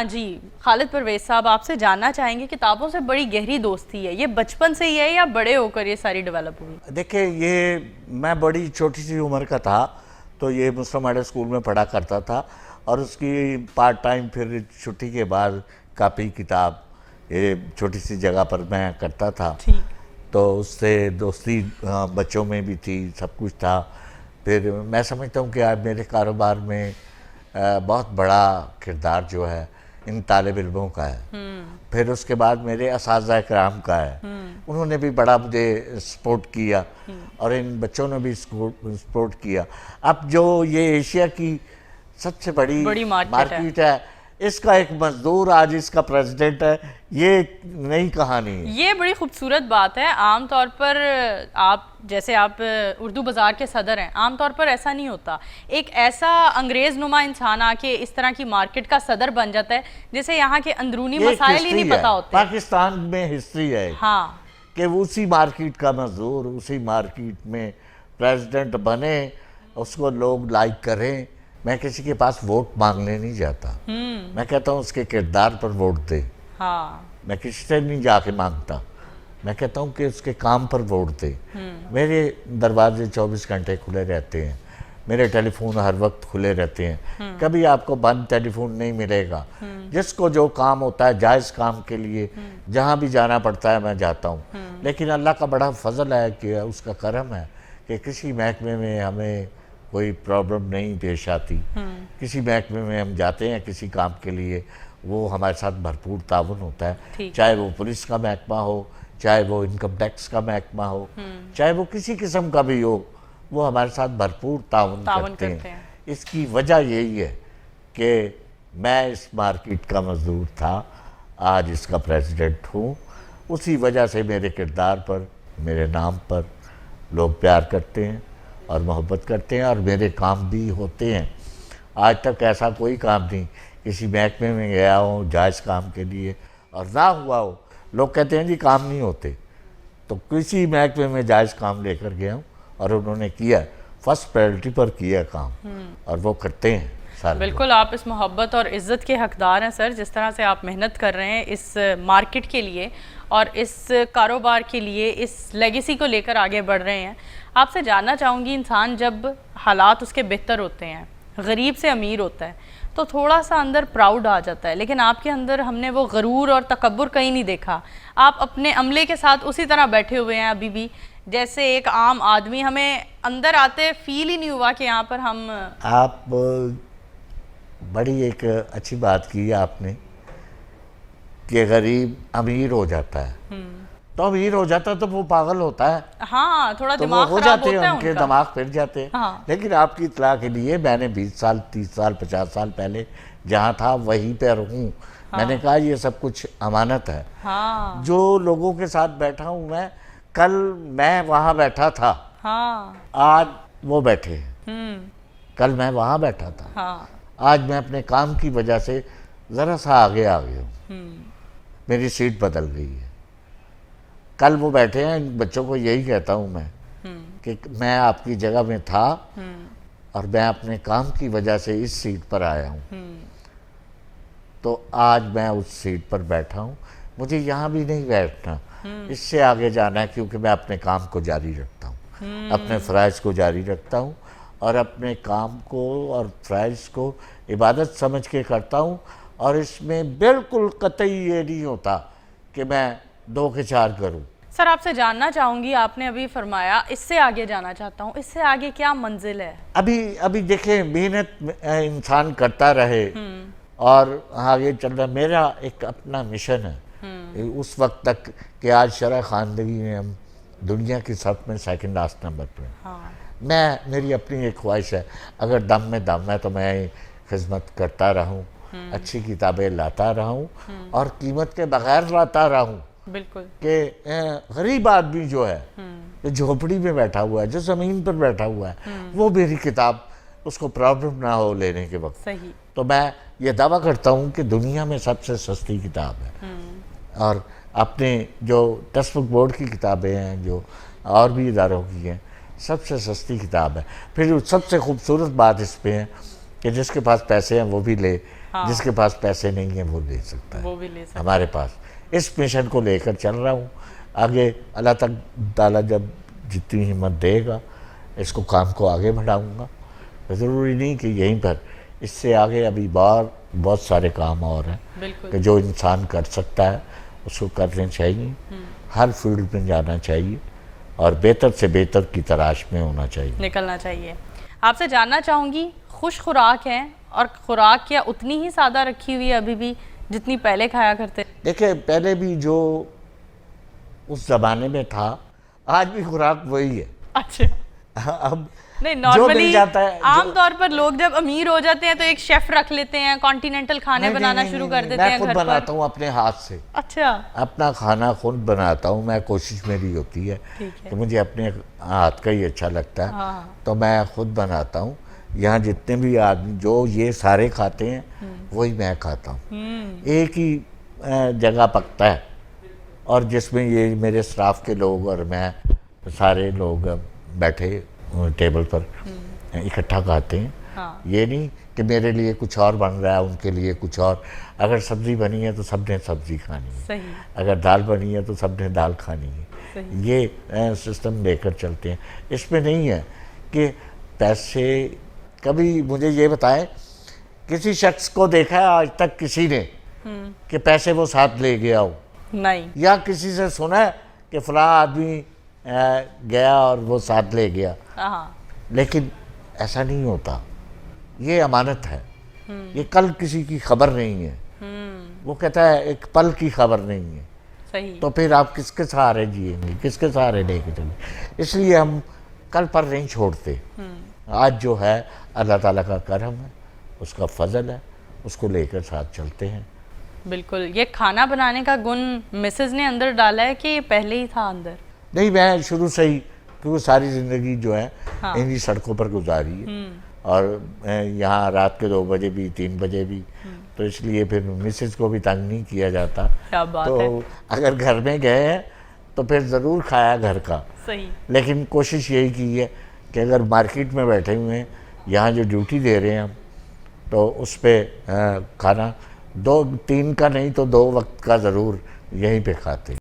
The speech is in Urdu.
ہاں جی، خالد پرویز صاحب آپ سے جاننا چاہیں گے کتابوں سے بڑی گہری دوستی ہے، یہ بچپن سے ہی ہے یا بڑے ہو کر یہ ساری ڈیولپ ہوئی؟ دیکھیں یہ میں بڑی چھوٹی سی عمر کا تھا تو یہ مسلم ماڈل اسکول میں پڑھا کرتا تھا اور اس کی پارٹ ٹائم پھر چھٹی کے بعد کاپی کتاب یہ چھوٹی سی جگہ پر میں کرتا تھا، تو اس سے دوستی بچوں میں بھی تھی، سب کچھ تھا۔ پھر میں سمجھتا ہوں کہ آج میرے کاروبار میں بہت بڑا کردار جو ہے ان طالب علموں کا ہے، پھر اس کے بعد میرے اساتذہ کرام کا ہے، انہوں نے بھی بڑا مجھے سپورٹ کیا اور ان بچوں نے بھی سپورٹ کیا۔ اب جو یہ ایشیا کی سب سے بڑی مارکیٹ ہے، اس کا ایک مزدور آج اس کا پریزیڈنٹ ہے، یہ ایک نئی کہانی ہے۔ یہ بڑی خوبصورت بات ہے۔ عام طور پر جیسے آپ اردو بازار کے صدر ہیں، عام طور پر ایسا نہیں ہوتا، ایک ایسا انگریز نما انسان آ کے اس طرح کی مارکیٹ کا صدر بن جاتا ہے جسے یہاں کے اندرونی مسائل ہی نہیں پتا ہوتے۔ پاکستان میں ہسٹری ہے ہاں کہ اسی مارکیٹ کا مزدور اسی مارکیٹ میں پریزیڈنٹ بنے، اس کو لوگ لائک کریں۔ میں کسی کے پاس ووٹ مانگنے نہیں جاتا، میں کہتا ہوں اس کے کردار پر ووٹ دے، میں کسی سے نہیں جا کے مانگتا، میں کہتا ہوں کہ اس کے کام پر ووٹ دے۔ میرے دروازے 24 گھنٹے کھلے رہتے ہیں، میرے ٹیلی فون ہر وقت کھلے رہتے ہیں، کبھی آپ کو بند ٹیلی فون نہیں ملے گا۔ جس کو جو کام ہوتا ہے جائز کام کے لیے جہاں بھی جانا پڑتا ہے میں جاتا ہوں، لیکن اللہ کا بڑا فضل ہے کہ اس کا کرم ہے کہ کسی محکمے میں ہمیں کوئی پرابلم نہیں پیش آتی۔ کسی محکمے میں ہم جاتے ہیں کسی کام کے لیے، وہ ہمارے ساتھ بھرپور تعاون ہوتا ہے، چاہے وہ پولیس کا محکمہ ہو، چاہے وہ انکم ٹیکس کا محکمہ ہو، چاہے وہ کسی قسم کا بھی ہو، وہ ہمارے ساتھ بھرپور تعاون کرتے ہیں۔ اس کی وجہ یہی ہے کہ میں اس مارکیٹ کا مزدور تھا، آج اس کا پریزیڈنٹ ہوں، اسی وجہ سے میرے کردار پر، میرے نام پر لوگ پیار کرتے ہیں اور محبت کرتے ہیں اور میرے کام بھی ہوتے ہیں۔ آج تک ایسا کوئی کام نہیں کسی محکمے میں گیا ہوں جائز کام کے لیے اور نہ ہوا ہو، لوگ کہتے ہیں جی کام نہیں ہوتے، تو کسی محکمے میں جائز کام لے کر گیا ہوں اور انہوں نے کیا، فرسٹ پرائرٹی پر کیا کام، اور وہ کرتے ہیں سارے۔ بالکل آپ اس محبت اور عزت کے حقدار ہیں سر، جس طرح سے آپ محنت کر رہے ہیں اس مارکیٹ کے لیے اور اس کاروبار کے لیے، اس لیگیسی کو لے کر آگے بڑھ رہے ہیں۔ آپ سے جاننا چاہوں گی، انسان جب حالات اس کے بہتر ہوتے ہیں، غریب سے امیر ہوتا ہے، تو تھوڑا سا اندر پراؤڈ آ جاتا ہے، لیکن آپ کے اندر ہم نے وہ غرور اور تکبر کہیں نہیں دیکھا۔ آپ اپنے عملے کے ساتھ اسی طرح بیٹھے ہوئے ہیں ابھی بھی، جیسے ایک عام آدمی، ہمیں اندر آتے فیل ہی نہیں ہوا کہ یہاں پر ہم۔ آپ بڑی ایک اچھی بات کی آپ نے کہ غریب امیر ہو جاتا ہے، تو امیر ہو جاتا ہے تو وہ پاگل ہوتا ہے، ہاں تھوڑا تو وہ دماغ ہو خراب جاتے ہوتا ہیں، ہے ان کے ان کا۔ دماغ پھر جاتے ہیں۔ لیکن آپ کی اطلاع کے لیے میں نے 20 سال 30 سال 50 سال پہلے جہاں تھا وہیں پر ہوں، میں نے کہا یہ سب کچھ امانت ہے۔ جو لوگوں کے ساتھ بیٹھا ہوں میں، کل میں وہاں بیٹھا تھا، آج وہ بیٹھے ہیں، کل میں وہاں بیٹھا تھا، آج میں اپنے کام کی وجہ سے ذرا سا آگے آ گیا ہوں، میری سیٹ بدل گئی ہے۔ کل وہ بیٹھے ہیں، ان بچوں کو یہی کہتا ہوں میں کہ میں آپ کی جگہ میں تھا اور میں اپنے کام کی وجہ سے اس سیٹ پر آیا ہوں، تو آج میں اس سیٹ پر بیٹھا ہوں، مجھے یہاں بھی نہیں بیٹھنا، اس سے آگے جانا ہے، کیونکہ میں اپنے کام کو جاری رکھتا ہوں، اپنے فرائض کو جاری رکھتا ہوں اور اپنے کام کو اور فرائض کو عبادت سمجھ کے کرتا ہوں، اور اس میں بالکل قطعی یہ نہیں ہوتا کہ میں 2 کے 4 کروں۔ سر آپ سے جاننا چاہوں گی، آپ نے ابھی فرمایا اس سے آگے جانا چاہتا ہوں، اس سے آگے کیا منزل ہے؟ ابھی دیکھیں، محنت انسان کرتا رہے اور آگے چل رہا۔ میرا ایک اپنا مشن ہے اس وقت تک کہ آج شرح خواندگی میں ہم دنیا کی صف میں سیکنڈ لاسٹ نمبر پر ہیں۔ میری اپنی ایک خواہش ہے، اگر دم میں دم ہے تو میں خدمت کرتا رہوں، اچھی کتابیں لاتا رہوں اور قیمت کے بغیر لاتا رہوں، بالکل، کہ غریب آدمی جو ہے، جو جھوپڑی میں بیٹھا ہوا ہے، جو زمین پر بیٹھا ہوا ہے، وہ میری کتاب اس کو پرابلم نہ ہو لینے کے وقت۔ صحیح۔ تو میں یہ دعویٰ کرتا ہوں کہ دنیا میں سب سے سستی کتاب ہے، اور اپنے جو ٹیکسٹ بک بورڈ کی کتابیں ہیں، جو اور بھی اداروں کی ہیں، سب سے سستی کتاب ہے۔ پھر سب سے خوبصورت بات اس پہ ہے کہ جس کے پاس پیسے ہیں وہ بھی لے، جس کے پاس پیسے نہیں ہیں وہ لے سکتا ہے، وہ بھی لے سکتا ہمارے پاس اس مشن کو لے کر چل رہا ہوں. آگے اللہ تعالیٰ جب جتنی ہمت دے گا اس کو کام کو آگے بڑھاؤں گا. ضروری نہیں کہ یہیں پر، اس سے آگے ابھی بہت سارے کام اور ہیں بالکل کہ جو انسان کر سکتا ہے اس کو کرنے چاہیے. ہر فیلڈ میں جانا چاہیے اور بہتر سے بہتر کی تلاش میں ہونا چاہیے، نکلنا چاہیے. آپ سے جاننا چاہوں گی خوش خوراک ہیں اور خوراک کیا اتنی ہی سادہ رکھی ہوئی ہے ابھی بھی جتنی پہلے کھایا کرتے؟ دیکھیں پہلے بھی جو اس زمانے میں تھا آج بھی خوراک وہی ہے. اچھا اب نہیں، جو مل نارملی جاتا ہے عام طور پر لوگ جب امیر ہو جاتے ہیں تو ایک شیف رکھ لیتے ہیں، کانٹیننٹل کھانے بنانا شروع کر دیتے ہیں میں خود گھر پر. بناتا ہوں اپنے ہاتھ سے، اچھا اپنا کھانا خود بناتا ہوں. میں کوشش میری ہوتی ہے ٹھیک ہے. کہ مجھے اپنے ہاتھ کا ہی اچھا لگتا ہے ہاں تو میں خود بناتا ہوں. یہاں جتنے بھی آدمی جو یہ سارے کھاتے ہیں وہی میں کھاتا ہوں. ایک ہی جگہ پکتا ہے اور جس میں یہ میرے اسٹاف کے لوگ اور میں سارے لوگ بیٹھے ٹیبل پر اکٹھا کھاتے ہیں. ہاں یہ نہیں کہ میرے لیے کچھ اور بن رہا ہے ان کے لیے کچھ اور. اگر سبزی بنی ہے تو سب نے سبزی کھانی ہے، صحیح اگر دال بنی ہے تو سب نے دال کھانی ہے. صحیح یہ سسٹم لے کر چلتے ہیں. اس میں نہیں ہے کہ پیسے. کبھی مجھے یہ بتائیں کسی شخص کو دیکھا ہے آج تک کسی نے کہ پیسے وہ ساتھ لے گیا ہو؟ نہیں. یا کسی سے سنا ہے کہ فلاں آدمی گیا اور وہ ساتھ لے گیا؟ ہاں لیکن ایسا نہیں ہوتا. یہ امانت ہے، یہ کل کسی کی خبر نہیں ہے. وہ کہتا ہے ایک پل کی خبر نہیں ہے. صحیح تو پھر آپ کس کے سہارے جئیں گے، کس کے سہارے لے کے چلیں؟ اس لیے ہم کل پر نہیں چھوڑتے. آج جو ہے اللہ تعالیٰ کا کرم ہے، اس کا فضل ہے، اس کو لے کر ساتھ چلتے ہیں. بالکل. یہ کھانا بنانے کا گن مسز نے اندر ڈالا ہے کہ یہ پہلے ہی تھا اندر؟ نہیں، میں شروع سے ہی کیونکہ ساری زندگی جو ہے انہی سڑکوں پر گزاری ہے اور یہاں رات کے 2 بجے بھی 3 بجے بھی، تو اس لیے پھر مسز کو بھی تنگ نہیں کیا جاتا. کیا بات ہے. تو اگر گھر میں گئے ہیں تو پھر ضرور کھایا گھر کا. صحیح. لیکن کوشش یہی کی ہے کہ اگر مارکیٹ میں بیٹھے ہوئے ہیں، یہاں جو ڈیوٹی دے رہے ہیں ہم، تو اس پہ کھانا 2-3 کا نہیں تو 2 وقت کا ضرور یہیں پہ کھاتے ہیں.